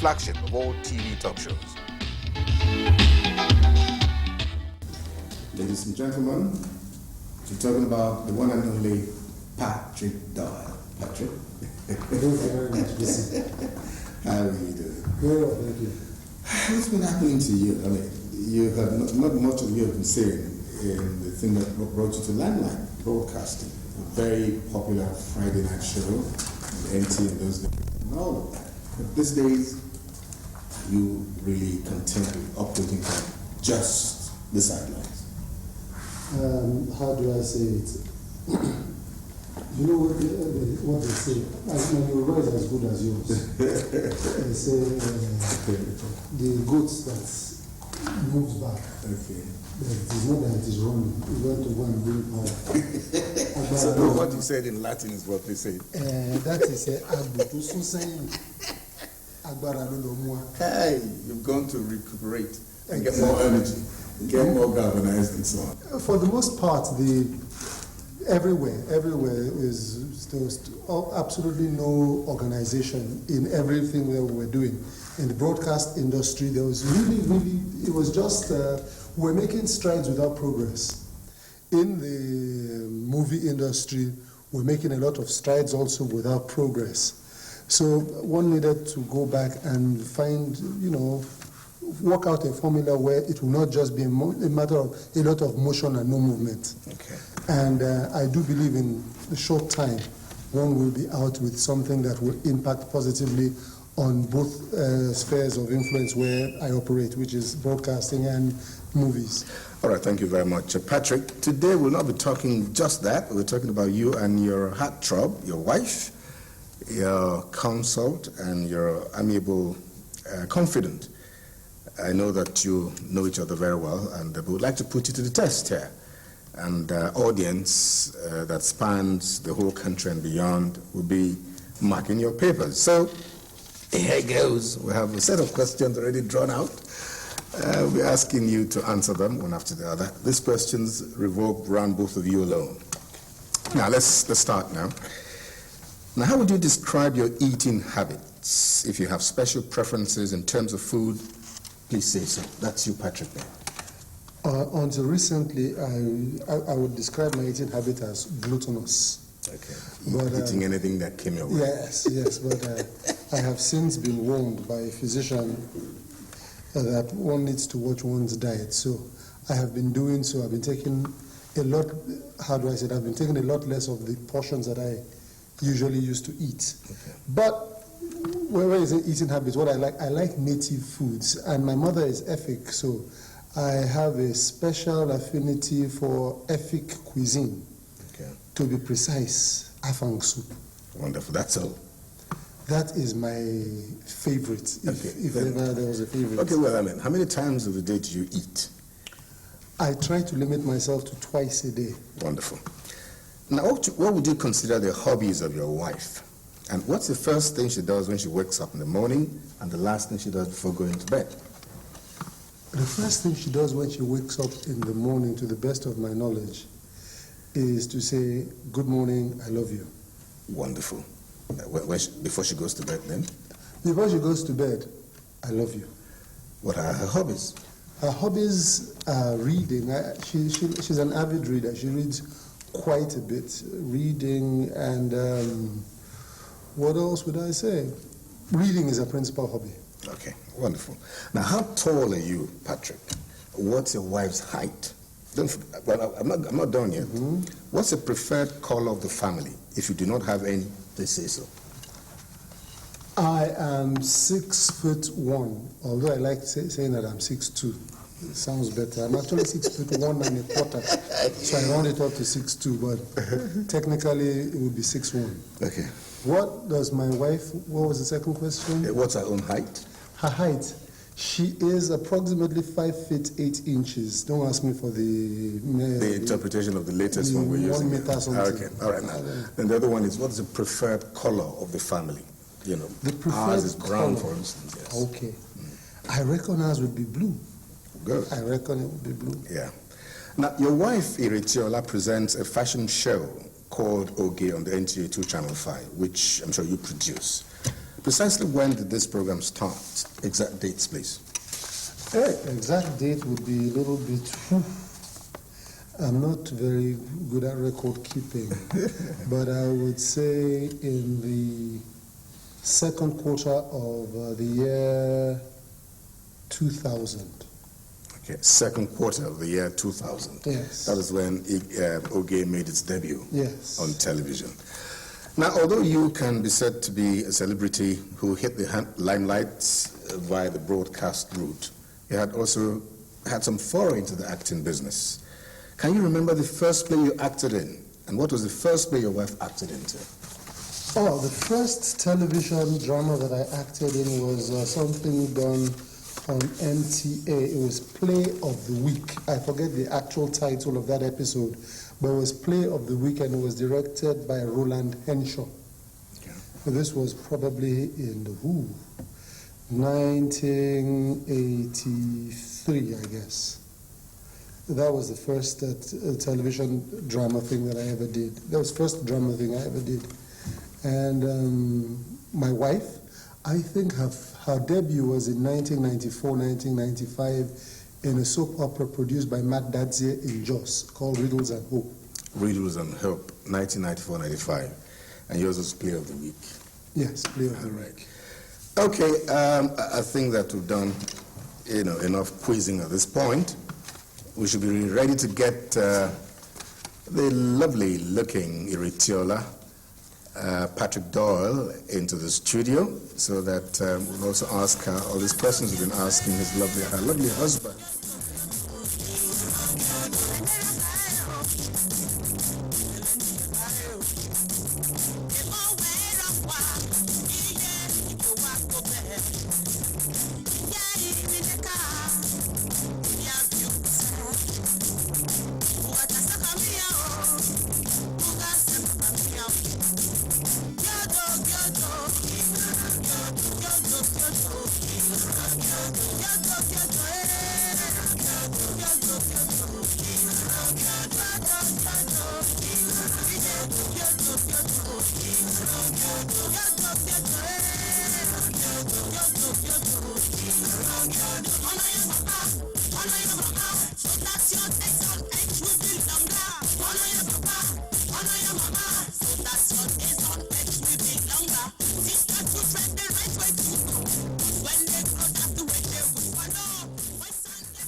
flagship of all TV talk shows. Ladies and gentlemen, we're talking about the one and only Patrick Doyle. Patrick? Thank you very much, Bisi. How are you doing? Very well, thank you. What's been happening to you? I mean, you have not much of you have been saying in the thing that brought you to Landline Broadcasting, a very popular Friday night show on NT in those days, and all of that. But these days, are you really content with operating from just the sidelines? How do I say it? You know what they say? My Yoruba is as good as yours. They say the goat that moves back. Okay. But it is not that it is running. You want to go and bring power. So what you said in Latin is what they say. That is Agbutu saying Agbara lolo mua. Hey, you've gone to recuperate and get more energy, get more galvanized and so on. For the most part, everywhere is there's absolutely no organization in everything that we were doing. In the broadcast industry, there was really, it was just, we're making strides without progress. In the movie industry, we're making a lot of strides also without progress. So one needed to go back and find, work out a formula where it will not just be a matter of a lot of motion and no movement. Okay. And I do believe in a short time, one will be out with something that will impact positively on both spheres of influence where I operate, which is broadcasting and movies. All right, thank you very much. Patrick, today we'll not be talking just that. We're talking about you and your heartthrob, your wife, your consort, and your amiable confidant. I know that you know each other very well, and we would like to put you to the test here. And audience that spans the whole country and beyond will be marking your papers. So here it goes. We have a set of questions already drawn out. We're asking you to answer them one after the other. These questions revolve around both of you alone. Now let's start now. Now, how would you describe your eating habits? If you have special preferences in terms of food, please say so. That's you, Patrick. Until recently, I would describe my eating habit as gluttonous. Okay. But, eating anything that came your way. Yes, but I have since been warned by a physician that one needs to watch one's diet. So I have been doing so. I've been taking a lot, I've been taking a lot less of the portions that I usually used to eat. Okay. But where is it eating habits? What I like native foods, and my mother is Efik, so I have a special affinity for Efik cuisine. Okay. To be precise, afang soup. Wonderful. That's all. That is my favorite, if ever there was a favorite. Okay, well, how many times of the day do you eat? I try to limit myself to twice a day. Wonderful. Now, what would you consider the hobbies of your wife? And what's the first thing she does when she wakes up in the morning and the last thing she does before going to bed? The first thing she does when she wakes up in the morning, to the best of my knowledge, is to say, "Good morning, I love you." Wonderful. Before she goes to bed then? Before she goes to bed, "I love you." What are her hobbies? Her hobbies are reading. She's an avid reader. She reads quite a bit. Reading and what else would I say? Reading is a principal hobby. Okay, wonderful. Now, how tall are you, Patrick? What's your wife's height? I'm not done yet. Mm-hmm. What's the preferred color of the family? If you do not have any, they say so. I am 6'1", although I like saying that I'm 6'2". It sounds better. I'm actually 6'1" and a quarter, so I round it up to 6'2", but technically it would be 6'1". Okay. What does my wife? What was the second question? What's her own height? Her height. She is approximately 5 feet 8 inches. Don't ask me for the interpretation of the latest one we're using. 1 meter something. Okay, all right. Now, and the other one is, what's the preferred color of the family? The preferred ours is brown, for instance. Yes. Okay. I reckon ours would be blue. Good. I reckon it would be blue. Yeah. Now, your wife, Iretiola, presents a fashion show called Oge on the NTA2 Channel 5, which I'm sure you produce. Precisely when did this program start? Exact dates, please. Exact date would be a little bit. I'm not very good at record keeping, but I would say in the second quarter of the year 2000. Okay, second quarter of the year 2000. Yes. That is when Oge made its debut Yes. on television. Now, although you can be said to be a celebrity who hit the limelight via the broadcast route, you had also had some foray into the acting business. Can you remember the first play you acted in? And what was the first play your wife acted into? Oh, the first television drama that I acted in was something done on NTA. It was Play of the Week. I forget the actual title of that episode, but it was Play of the Week, and it was directed by Roland Henshaw. Okay. This was probably in the 1983, I guess. That was the first television drama thing that I ever did. That was the first drama thing I ever did. And my wife, I think her debut was in 1994, 1995 in a soap opera produced by Matt Dadzier in Jos called Riddles and Hope. Riddles and Hope, 1994-95. And yours was Play of the Week. Yes, Play of the Week. Okay, I think that we've done enough quizzing at this point. We should be ready to get the lovely looking Iritiola, Patrick Doyle, into the studio so that we'll also ask her all these questions we've been asking her lovely husband.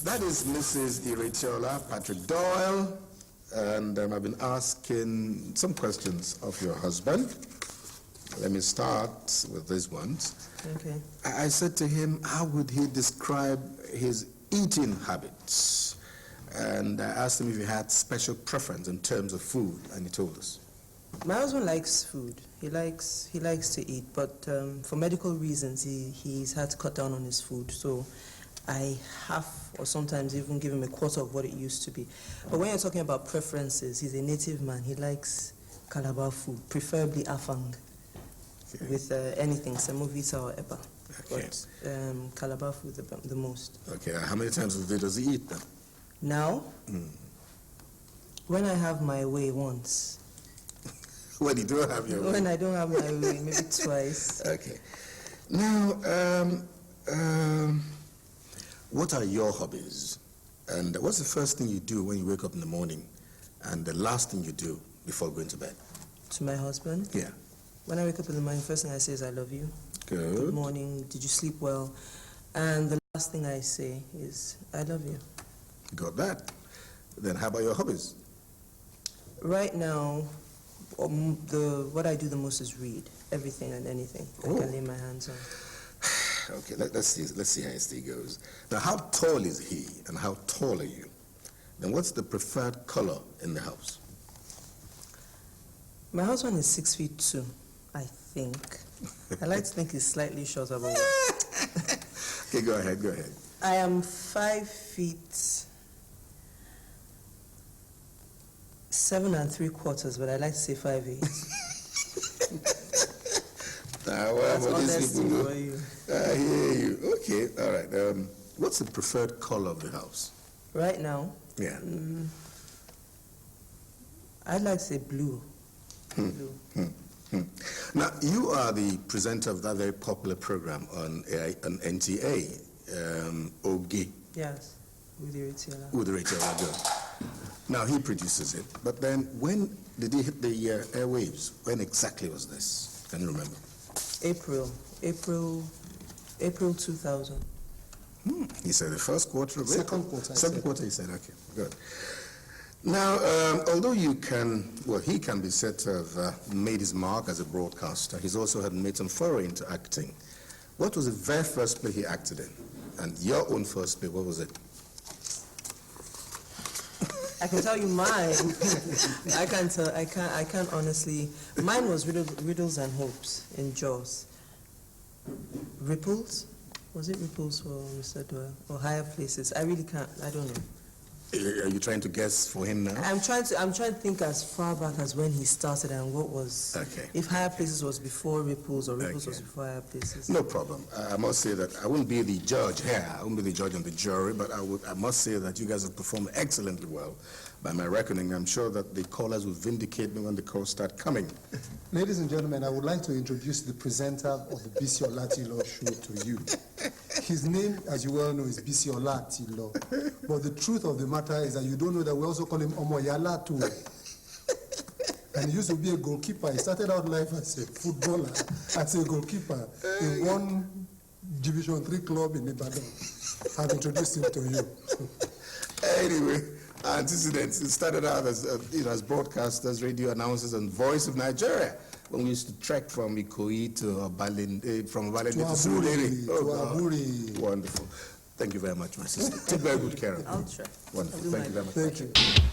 That is Mrs. Iritiola, Patrick Doyle, and I've been asking some questions of your husband. Let me start with these ones. Okay. I said to him, how would he describe his eating habits? And I asked him if he had special preference in terms of food, and he told us. My husband likes food. He likes to eat, but for medical reasons, he's had to cut down on his food. So I have, or sometimes even give him a quarter of what it used to be. But when you're talking about preferences, he's a native man. He likes Calabar food, preferably afang, okay, with anything, semovita or eba. Okay. But Calabar food the most. Okay, how many times a day does he eat then? Now, when I have my way once. When you don't have your way? When I don't have my way, maybe twice. Okay. Now, what are your hobbies? And what's the first thing you do when you wake up in the morning and the last thing you do before going to bed? To my husband? Yeah. When I wake up in the morning, first thing I say is I love you. Good. Good morning. Did you sleep well? And the last thing I say is I love you. Got that. Then how about your hobbies? Right now, what I do the most is read everything and anything I can lay my hands on. Okay, let's see how his day goes. Now, how tall is he and how tall are you? Then what's the preferred color in the house? My husband is 6'2", I think. I like to think he's slightly shorter, but Okay, go ahead. I am 5'7" 3/4", but I like to say 5'8". That's honesty for you. I hear you. Okay, all right. What's the preferred color of the house? Right now? Yeah. I'd like to say blue. Blue. Now, you are the presenter of that very popular program on NTA, Ogi, Yes, with the retailer. with the Rachel Good. Now, he produces it, but then when did he hit the airwaves? When exactly was this? Can you remember? April 2000. He said the first quarter of it? Second quarter, Second quarter, he said, okay, good. Now, although he can be said to have made his mark as a broadcaster, he's also had made some foray into acting. What was the very first play he acted in? And your own first play, what was it? I can tell you mine. I can't honestly. Mine was Riddles and Hopes in Jaws. Ripples? Was it Ripples for Mr. Doyle? Or Higher Places? I really can't. I don't know. Are you trying to guess for him now? I'm trying to think as far back as when he started and what was. Okay. If Higher Places was before Ripples or Ripples Okay. was before Higher Places. No problem. I must say that I wouldn't be the judge here. I wouldn't be the judge on the jury, but I must say that you guys have performed excellently well. By my reckoning, I'm sure that the callers will vindicate me when the calls start coming. Ladies and gentlemen, I would like to introduce the presenter of the Bisi Olatilo show to you. His name, as you well know, is Bisi Olatilo. But the truth of the matter is that you don't know that we also call him Omoyala too. And he used to be a goalkeeper. He started out life as a footballer, as a goalkeeper in one Division 3 club in Ibadan. I've introduced him to you. Anyway, antecedents. It started out as as broadcasters, radio announcers, and Voice of Nigeria. When we used to trek from Ikoyi to Balinde, from Balinde to Surulere. Aburi. Wonderful. Thank you very much, my sister. Take very good care of me. I'll try. Wonderful. I'll do Thank you my very much. Thank you.